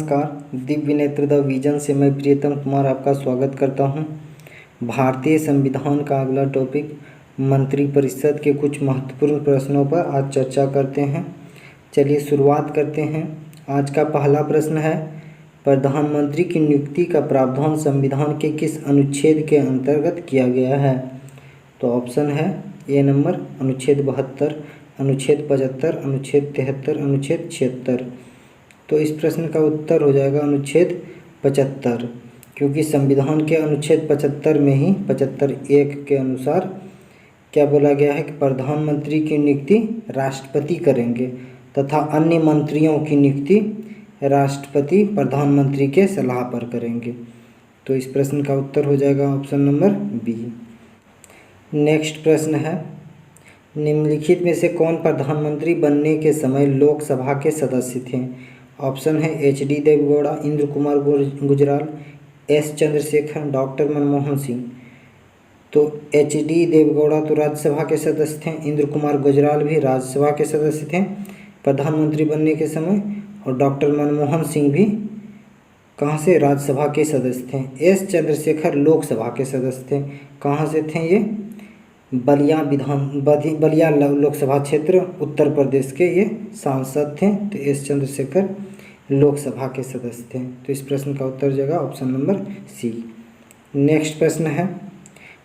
नमस्कार, दिव्य नेत्र the vision से मैं प्रियतम कुमार आपका स्वागत करता हूं। भारतीय संविधान का अगला टॉपिक मंत्रिपरिषद के कुछ महत्वपूर्ण प्रश्नों पर आज चर्चा करते हैं। चलिए शुरुआत करते हैं। आज का पहला प्रश्न है, प्रधानमंत्री की नियुक्ति का प्रावधान संविधान के किस अनुच्छेद के अंतर्गत किया गया है? तो ऑप्शन है ए नंबर अनुच्छेद 72, अनुच्छेद 75, अनुच्छेद 73, अनुच्छेद 76। तो इस प्रश्न का उत्तर हो जाएगा अनुच्छेद 75, क्योंकि संविधान के अनुच्छेद 75 में ही 75(1) के अनुसार क्या बोला गया है कि प्रधानमंत्री की नियुक्ति राष्ट्रपति करेंगे तथा अन्य मंत्रियों की नियुक्ति राष्ट्रपति प्रधानमंत्री के सलाह पर करेंगे। तो इस प्रश्न का उत्तर हो जाएगा ऑप्शन नंबर बी। नेक्स्ट प्रश्न है, निम्नलिखित में से कौन प्रधानमंत्री बनने के समय लोकसभा के सदस्य थे? ऑप्शन है H D. Devegowda, Inder Kumar Gujral, S. Chandrashekhar, doctor Manmohan Singh. तो एच.डी. देवेगौड़ा तो राज्यसभा के सदस्य थे, इंद्र कुमार गुजराल भी राज्यसभा के सदस्य थे प्रधानमंत्री बनने के समय, और डॉक्टर मनमोहन सिंह भी कहाँ से? राज्यसभा के सदस्य थे। एस. चंद्रशेखर लोकसभा के सदस्य थे। कहाँ से थे ये? बलिया लोकसभा क्षेत्र उत्तर प्रदेश के ये सांसद थे। तो एस. चंद्रशेखर लोकसभा के सदस्य थे। तो इस प्रश्न का उत्तर हो जाएगा ऑप्शन नंबर सी। नेक्स्ट प्रश्न है,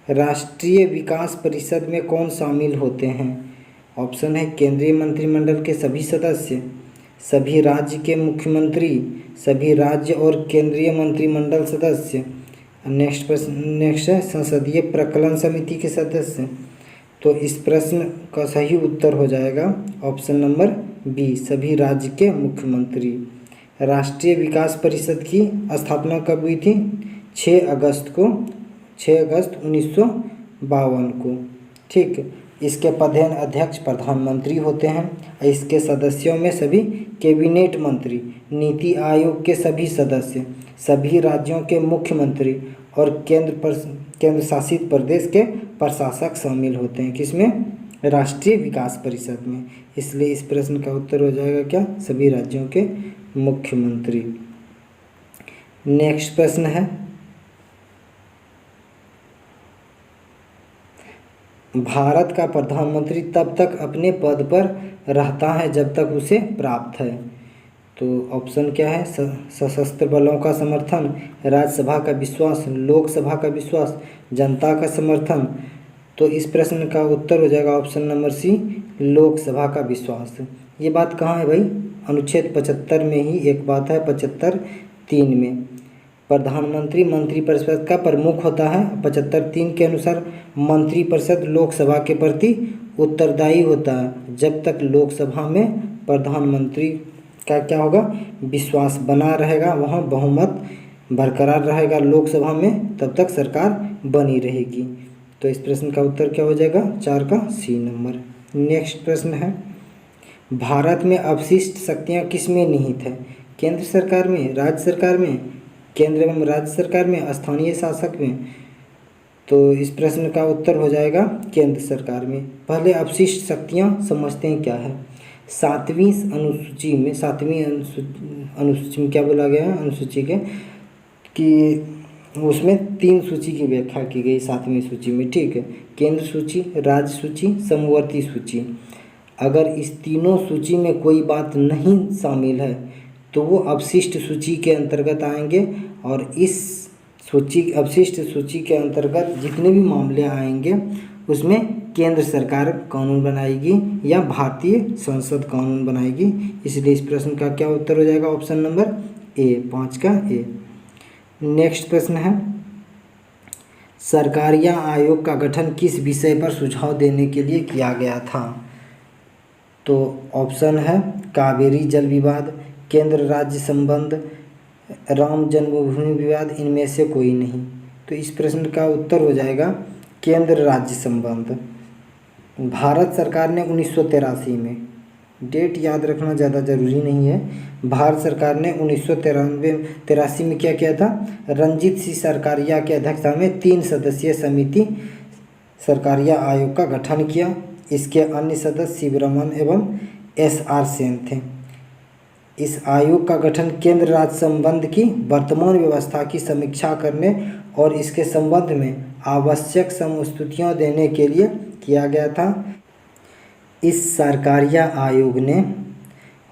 राष्ट्रीय विकास परिषद में कौन शामिल होते हैं? ऑप्शन है केंद्रीय मंत्रिमंडल के सभी सदस्य, सभी राज्य के मुख्यमंत्री, सभी राज्य और केंद्रीय मंत्रिमंडल सदस्य। नेक्स्ट है संसदीय प्रकलन समिति के सदस्य। तो इस प्रश्न का सही उत्तर हो जाएगा ऑप्शन नंबर बी, सभी राज्य के मुख्यमंत्री। राष्ट्रीय विकास परिषद की स्थापना कब हुई थी? 6 अगस्त 1952 को। ठीक, इसके प्रधान अध्यक्ष प्रधानमंत्री होते हैं। इसके सदस्यों में सभी कैबिनेट मंत्री, नीति आयोग के सभी सदस्य, सभी राज्यों के मुख्यमंत्री और केंद्र शासित प्रदेश के प्रशासक शामिल होते हैं। किसमें? राष्ट्रीय विकास परिषद में। इसलिए इस प्रश्न का उत्तर हो जाएगा क्या? सभी राज्यों के मुख्यमंत्री। नेक्स्ट प्रश्न है, भारत का प्रधानमंत्री तब तक अपने पद पर रहता है जब तक उसे प्राप्त है। तो ऑप्शन क्या है? सशस्त्र बलों का समर्थन, राज्यसभा का विश्वास, लोकसभा का विश्वास, जनता का समर्थन। तो इस प्रश्न का उत्तर हो जाएगा ऑप्शन नंबर सी, लोकसभा का विश्वास। ये बात कहाँ है भाई? अनुच्छेद 75 में ही एक बात है, 75(3) में प्रधानमंत्री मंत्रिपरिषद का प्रमुख होता है। 75(3) के अनुसार मंत्रिपरिषद लोकसभा के प्रति उत्तरदायी होता है। जब तक लोकसभा में प्रधानमंत्री का क्या होगा? विश्वास बना रहेगा, वहाँ बहुमत बरकरार रहेगा लोकसभा में, तब तक सरकार बनी रहेगी। तो इस प्रश्न का उत्तर क्या हो जाएगा? 4 का सी नंबर। नेक्स्ट प्रश्न है, भारत में अवशिष्ट शक्तियाँ किस में निहित है? केंद्र सरकार में, राज्य सरकार में, केंद्र एवं राज्य सरकार में, स्थानीय शासक में। तो इस प्रश्न का उत्तर हो जाएगा केंद्र सरकार में। पहले अवशिष्ट शक्तियाँ समझते हैं क्या है। 7वीं अनुसूची में, 7वीं अनुसूची में क्या बोला गया है? अनुसूची के कि उसमें 3 सूची की व्याख्या की गई 7वीं सूची में। ठीक है, केंद्र सूची, राज्य सूची, समवर्ती सूची। अगर इस तीनों सूची में कोई बात नहीं शामिल है तो वो अवशिष्ट सूची के अंतर्गत आएंगे, और इस अवशिष्ट सूची के अंतर्गत जितने भी मामले आएंगे उसमें केंद्र सरकार कानून बनाएगी या भारतीय संसद कानून बनाएगी। इसलिए इस प्रश्न का क्या उत्तर हो जाएगा? ऑप्शन नंबर ए, 5 का ए। नेक्स्ट प्रश्न है, सरकारिया आयोग का गठन किस विषय पर सुझाव देने के लिए किया गया था? तो ऑप्शन है कावेरी जल विवाद, केंद्र राज्य संबंध, राम जन्मभूमि विवाद, इनमें से कोई नहीं। तो इस प्रश्न का उत्तर हो जाएगा केंद्र राज्य संबंध। भारत सरकार ने 1983 में, डेट याद रखना ज़्यादा ज़रूरी नहीं है, भारत सरकार ने 1983 में क्या किया था? रणजीत सिंह सरकारिया की अध्यक्षता में 3 सदस्यीय समिति सरकारिया आयोग का गठन किया। इसके अन्य सदस्य शिवरमन एवं एस.आर. सेन थे। इस आयोग का गठन केंद्र राज्य संबंध की वर्तमान व्यवस्था की समीक्षा करने और इसके संबंध में आवश्यक समस्तुतियाँ देने के लिए किया गया था। इस सरकारिया आयोग ने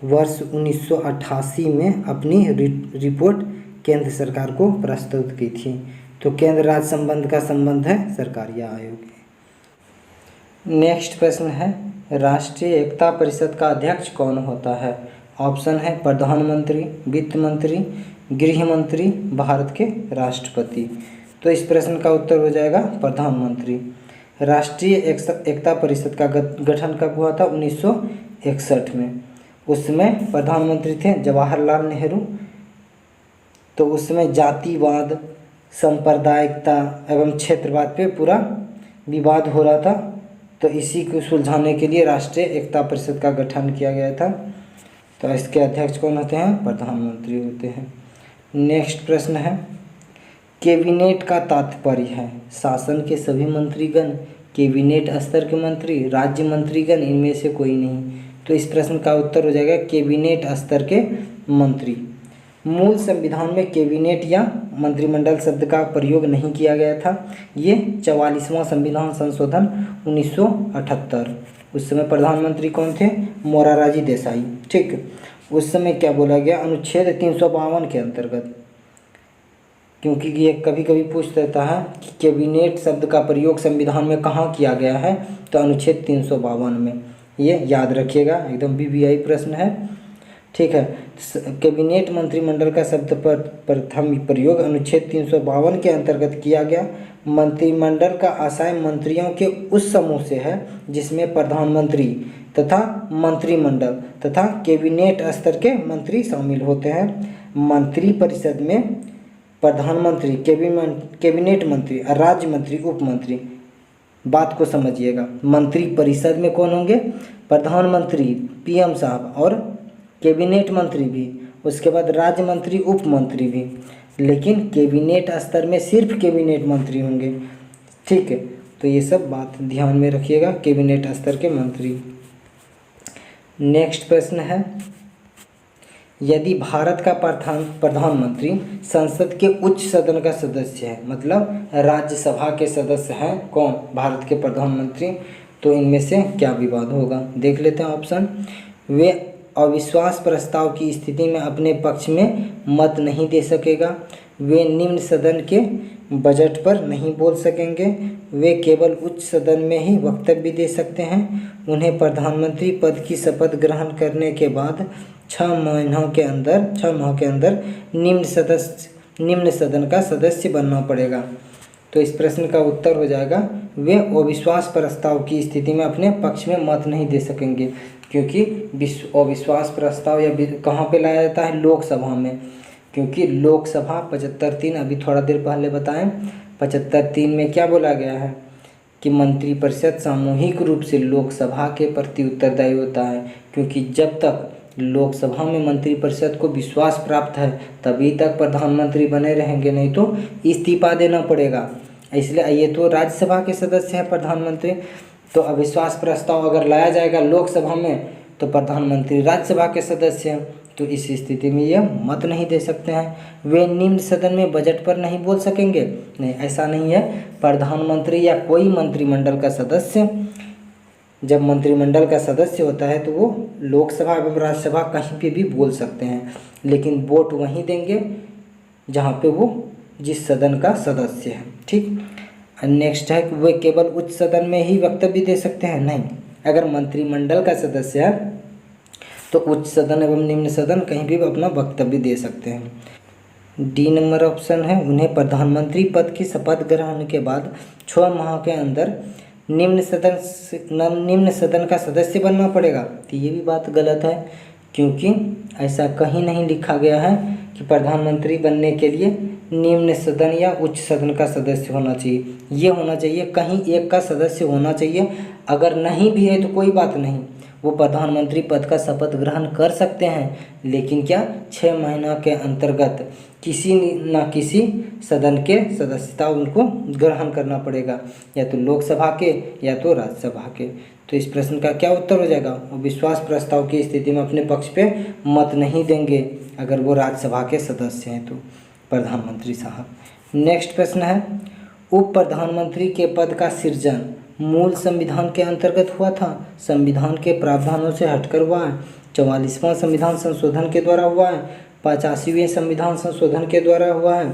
वर्ष 1988 में अपनी रिपोर्ट केंद्र सरकार को प्रस्तुत की थी। तो केंद्र राज्य संबंध का संबंध है सरकारिया आयोग। नेक्स्ट प्रश्न है, राष्ट्रीय एकता परिषद का अध्यक्ष कौन होता है? ऑप्शन है प्रधानमंत्री, वित्त मंत्री, गृह मंत्री, भारत के राष्ट्रपति। तो इस प्रश्न का उत्तर हो जाएगा प्रधानमंत्री। राष्ट्रीय एकता परिषद का गठन कब हुआ था? 1961 में। उसमें प्रधानमंत्री थे जवाहरलाल नेहरू। तो उसमें जातिवाद, सांप्रदायिकता एवं क्षेत्रवाद पे पूरा विवाद हो रहा था। तो इसी को सुलझाने के लिए राष्ट्रीय एकता परिषद का गठन किया गया था। तो इसके अध्यक्ष कौन होते हैं? प्रधानमंत्री होते हैं। नेक्स्ट प्रश्न है, कैबिनेट का तात्पर्य है शासन के सभी मंत्रीगण, कैबिनेट स्तर के मंत्री, राज्य मंत्रीगण, इनमें से कोई नहीं। तो इस प्रश्न का उत्तर हो जाएगा कैबिनेट स्तर के मंत्री। मूल संविधान में कैबिनेट या मंत्रिमंडल शब्द का प्रयोग नहीं किया गया था। ये 44वां संविधान संशोधन 1978। उस समय प्रधानमंत्री कौन थे? मोरारजी देसाई। ठीक, उस समय क्या बोला गया? अनुच्छेद 352 के अंतर्गत, क्योंकि ये कभी कभी पूछ देता है कि कैबिनेट शब्द का प्रयोग संविधान में कहाँ किया गया है, तो अनुच्छेद 352 में। ये याद रखिएगा, एकदम बीबीआई प्रश्न है। ठीक है, कैबिनेट मंत्रिमंडल का शब्द पर प्रथम प्रयोग अनुच्छेद 352 के अंतर्गत किया गया। मंत्रिमंडल का आशय मंत्रियों के उस समूह से है जिसमें प्रधानमंत्री तथा मंत्रिमंडल तथा कैबिनेट स्तर के मंत्री शामिल होते हैं। मंत्रिपरिषद में प्रधानमंत्री, कैबिनेट मंत्री, राज्य मंत्री, उप मंत्री। बात को समझिएगा, मंत्रिपरिषद में कौन होंगे? प्रधानमंत्री, पीएम साहब, और कैबिनेट मंत्री भी, उसके बाद राज्य मंत्री, उप मंत्री भी। लेकिन कैबिनेट स्तर में सिर्फ कैबिनेट मंत्री होंगे। ठीक है, तो ये सब बात ध्यान में रखिएगा, कैबिनेट स्तर के मंत्री। नेक्स्ट प्रश्न है, यदि भारत का प्रधानमंत्री संसद के उच्च सदन का सदस्य है, मतलब राज्यसभा के सदस्य हैं कौन? भारत के प्रधानमंत्री, तो इनमें से क्या विवाद होगा? देख लेते हैं ऑप्शन। वे अविश्वास प्रस्ताव की स्थिति में अपने पक्ष में मत नहीं दे सकेगा, वे निम्न सदन के बजट पर नहीं बोल सकेंगे, वे केवल उच्च सदन में ही वक्तव्य दे सकते हैं, उन्हें प्रधानमंत्री पद की शपथ ग्रहण करने के बाद 6 माह के अंदर निम्न सदन का सदस्य बनना पड़ेगा। तो इस प्रश्न का उत्तर हो जाएगा, वे अविश्वास प्रस्ताव की स्थिति में अपने पक्ष में मत नहीं दे सकेंगे, क्योंकि अविश्वास प्रस्ताव या कहाँ पे लाया जाता है? लोकसभा में। क्योंकि लोकसभा 75(3 अभी थोड़ा देर पहले बताएं, 75(3 में क्या बोला गया है कि मंत्रिपरिषद सामूहिक रूप से लोकसभा के प्रति उत्तरदायी होता है। क्योंकि जब तक लोकसभा में मंत्रिपरिषद को विश्वास प्राप्त है तभी तक प्रधानमंत्री बने रहेंगे, नहीं तो इस्तीफा देना पड़ेगा। इसलिए ये तो राज्यसभा के सदस्य हैं प्रधानमंत्री, तो अविश्वास प्रस्ताव अगर लाया जाएगा लोकसभा में तो प्रधानमंत्री राज्यसभा के सदस्य हैं, तो इस स्थिति में ये मत नहीं दे सकते हैं। वे निम्न सदन में बजट पर नहीं बोल सकेंगे, नहीं, ऐसा नहीं है। प्रधानमंत्री या कोई मंत्रिमंडल का सदस्य जब मंत्रिमंडल का सदस्य होता है तो वो लोकसभा एवं राज्यसभा कहीं पे भी बोल सकते हैं, लेकिन वोट वहीं देंगे जहाँ पे वो जिस सदन का सदस्य है। ठीक, नेक्स्ट है कि वे केवल उच्च सदन में ही वक्तव्य दे सकते हैं, नहीं, अगर मंत्रिमंडल का सदस्य है तो उच्च सदन एवं निम्न सदन कहीं भी अपना वक्तव्य दे सकते हैं। डी नंबर ऑप्शन है, उन्हें प्रधानमंत्री पद की शपथ ग्रहण के बाद 6 माह के अंदर निम्न सदन का सदस्य बनना पड़ेगा। तो ये भी बात गलत है, क्योंकि ऐसा कहीं नहीं लिखा गया है कि प्रधानमंत्री बनने के लिए निम्न सदन या उच्च सदन का सदस्य होना चाहिए। ये होना चाहिए कहीं एक का सदस्य होना चाहिए। अगर नहीं भी है तो कोई बात नहीं, वो प्रधानमंत्री पद का शपथ ग्रहण कर सकते हैं, लेकिन क्या 6 महीना के अंतर्गत किसी न किसी सदन के सदस्यता उनको ग्रहण करना पड़ेगा, या तो लोकसभा के या तो राज्यसभा के। तो इस प्रश्न का क्या उत्तर हो जाएगा? वो विश्वास प्रस्ताव की स्थिति में अपने पक्ष पे मत नहीं देंगे अगर वो राज्यसभा के सदस्य हैं तो, प्रधानमंत्री साहब। नेक्स्ट प्रश्न है, उप प्रधानमंत्री के पद का सृजन मूल संविधान के अंतर्गत हुआ था, संविधान के प्रावधानों से हटकर हुआ है, 44वां संविधान संशोधन के द्वारा हुआ है, 85वें संविधान संशोधन के द्वारा हुआ है?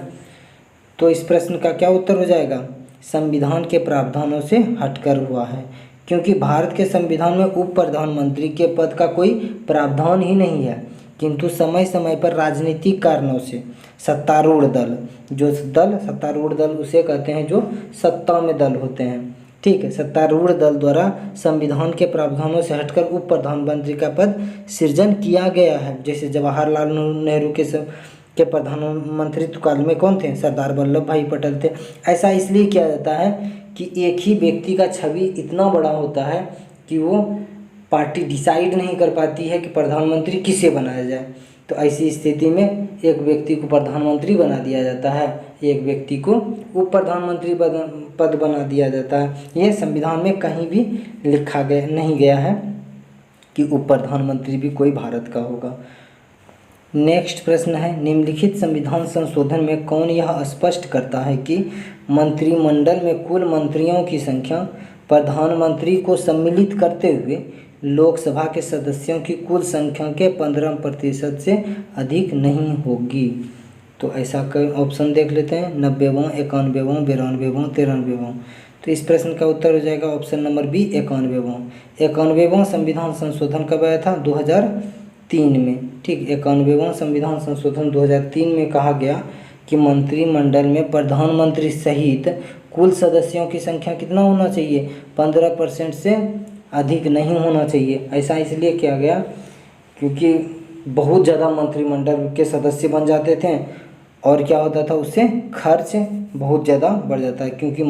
तो इस प्रश्न का क्या उत्तर हो जाएगा? संविधान के प्रावधानों से हटकर हुआ है, क्योंकि भारत के संविधान में उप प्रधानमंत्री के पद का कोई प्रावधान ही नहीं है, किंतु समय समय पर राजनीतिक कारणों से सत्तारूढ़ दल, जो दल सत्तारूढ़ दल उसे कहते हैं जो सत्ता में दल होते हैं, ठीक है, सत्तारूढ़ दल द्वारा संविधान के प्रावधानों से हटकर उप प्रधानमंत्री का पद सृजन किया गया है। जैसे जवाहरलाल नेहरू के प्रधानमंत्रित्व काल में कौन थे? सरदार वल्लभ भाई पटेल थे। ऐसा इसलिए किया जाता है कि एक ही व्यक्ति का छवि इतना बड़ा होता है कि वो पार्टी डिसाइड नहीं कर पाती है कि प्रधानमंत्री किसे बनाया जाए, तो ऐसी स्थिति में एक व्यक्ति को प्रधानमंत्री बना दिया जाता है, एक व्यक्ति को उप प्रधानमंत्री पद बना दिया जाता है। यह संविधान में कहीं भी लिखा नहीं गया है कि उप प्रधानमंत्री भी कोई भारत का होगा। नेक्स्ट प्रश्न है, निम्नलिखित संविधान संशोधन में कौन यह स्पष्ट करता है कि मंत्रिमंडल में कुल मंत्रियों की संख्या प्रधानमंत्री को सम्मिलित करते हुए लोकसभा के सदस्यों की कुल संख्या के 15% से अधिक नहीं होगी? तो ऐसा कई ऑप्शन देख लेते हैं, 90वां, 91वां, 92वां, 93वां। तो इस प्रश्न का उत्तर हो जाएगा ऑप्शन नंबर बी, 91वां। 91वां संविधान संशोधन कब आया था? 2003 में, ठीक। 91वां संविधान संशोधन 2003 में कहा गया कि मंत्रिमंडल में प्रधानमंत्री सहित कुल सदस्यों की संख्या कितना होना चाहिए? 15% से अधिक नहीं होना चाहिए। ऐसा इसलिए किया गया क्योंकि बहुत ज़्यादा मंत्रिमंडल के सदस्य बन जाते थे और क्या होता था, उससे खर्च बहुत ज़्यादा बढ़ जाता है, क्योंकि